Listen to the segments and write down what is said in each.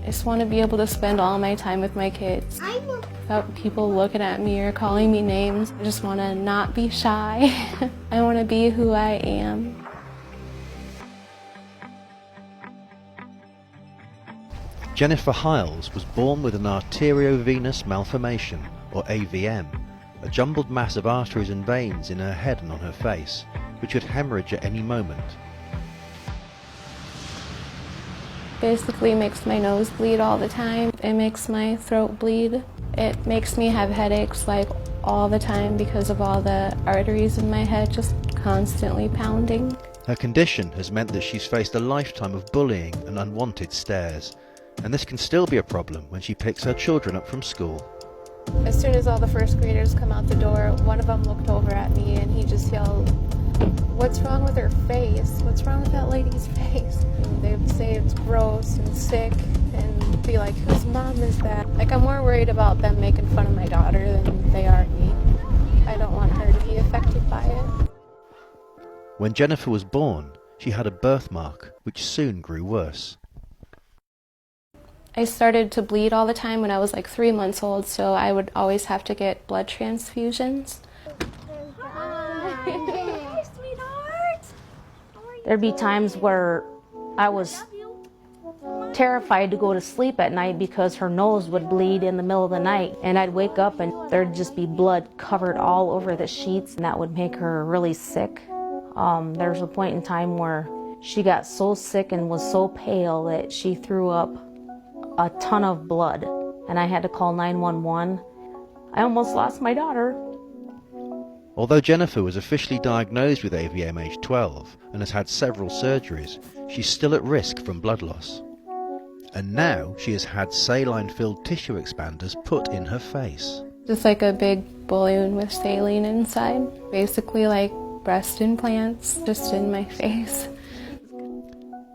I just want to be able to spend all my time with my kids without people looking at me or calling me names. I just want to not be shy. I want to be who I am. Jennifer Hiles was born with an arteriovenous malformation, or AVM, a jumbled mass of arteries and veins in her head and on her face, which could hemorrhage at any moment. Basically makes my nose bleed all the time. It makes my throat bleed. It makes me have headaches like all the time because of all the arteries in my head just constantly pounding. Her condition has meant that she's faced a lifetime of bullying and unwanted stares, and this can still be a problem when she picks her children up from school. As soon as all the first graders come out the door, one of them looked over at me and he just yelled, "What's wrong with her face? What's wrong with that lady's face?" And they would say it's gross and sick and be like, "Whose mom is that?" Like, I'm more worried about them making fun of my daughter than they are me. I don't want her to be affected by it. When Jennifer was born, she had a birthmark, which soon grew worse. I started to bleed all the time when I was like 3 months old, so I would always have to get blood transfusions. Hi, sweetheart. There'd be times where I was terrified to go to sleep at night because her nose would bleed in the middle of the night, and I'd wake up and there'd just be blood covered all over the sheets, and that would make her really sick. There was a point in time where she got so sick and was so pale that she threw up a ton of blood, and I had to call 911. I almost lost my daughter. Although Jennifer was officially diagnosed with AVM age 12 and has had several surgeries, she's still at risk from blood loss. And now she has had saline-filled tissue expanders put in her face. Just like a big balloon with saline inside. Basically like breast implants just in my face.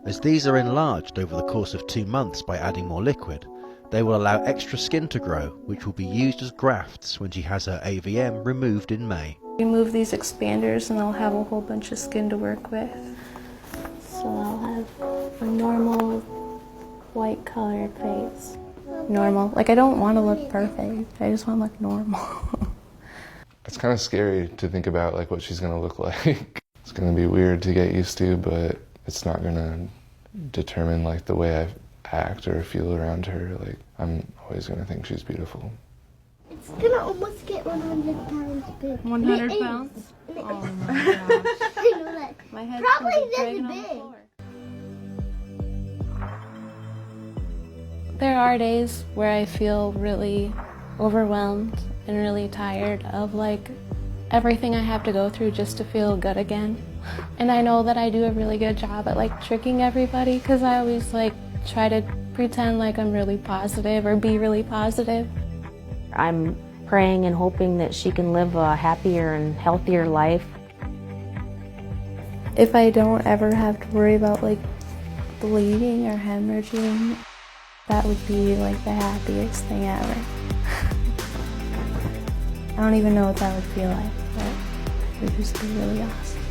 As these are enlarged over the course of 2 months by adding more liquid, they will allow extra skin to grow, which will be used as grafts when she has her AVM removed in May. Remove these expanders and I'll have a whole bunch of skin to work with. So I'll have a normal white colored face. Normal. Like, I don't want to look perfect. I just want to look normal. It's kind of scary to think about like what she's going to look like. It's going to be weird to get used to, but it's not going to determine like the way I act or feel around her. Like, I'm always going to think she's beautiful. It's going to almost get 100 pounds big. 100 pounds? Oh my gosh. I know that. My head's Probably gonna be this dragging on the big. floor. There are days where I feel really overwhelmed and really tired of like everything I have to go through just to feel good again. And I know that I do a really good job at like tricking everybody because I always like try to pretend like I'm really positive or be really positive. I'm praying and hoping that she can live a happier and healthier life. If I don't ever have to worry about like bleeding or hemorrhaging, that would be like the happiest thing ever. I don't even know what that would feel like, but it would just be really awesome.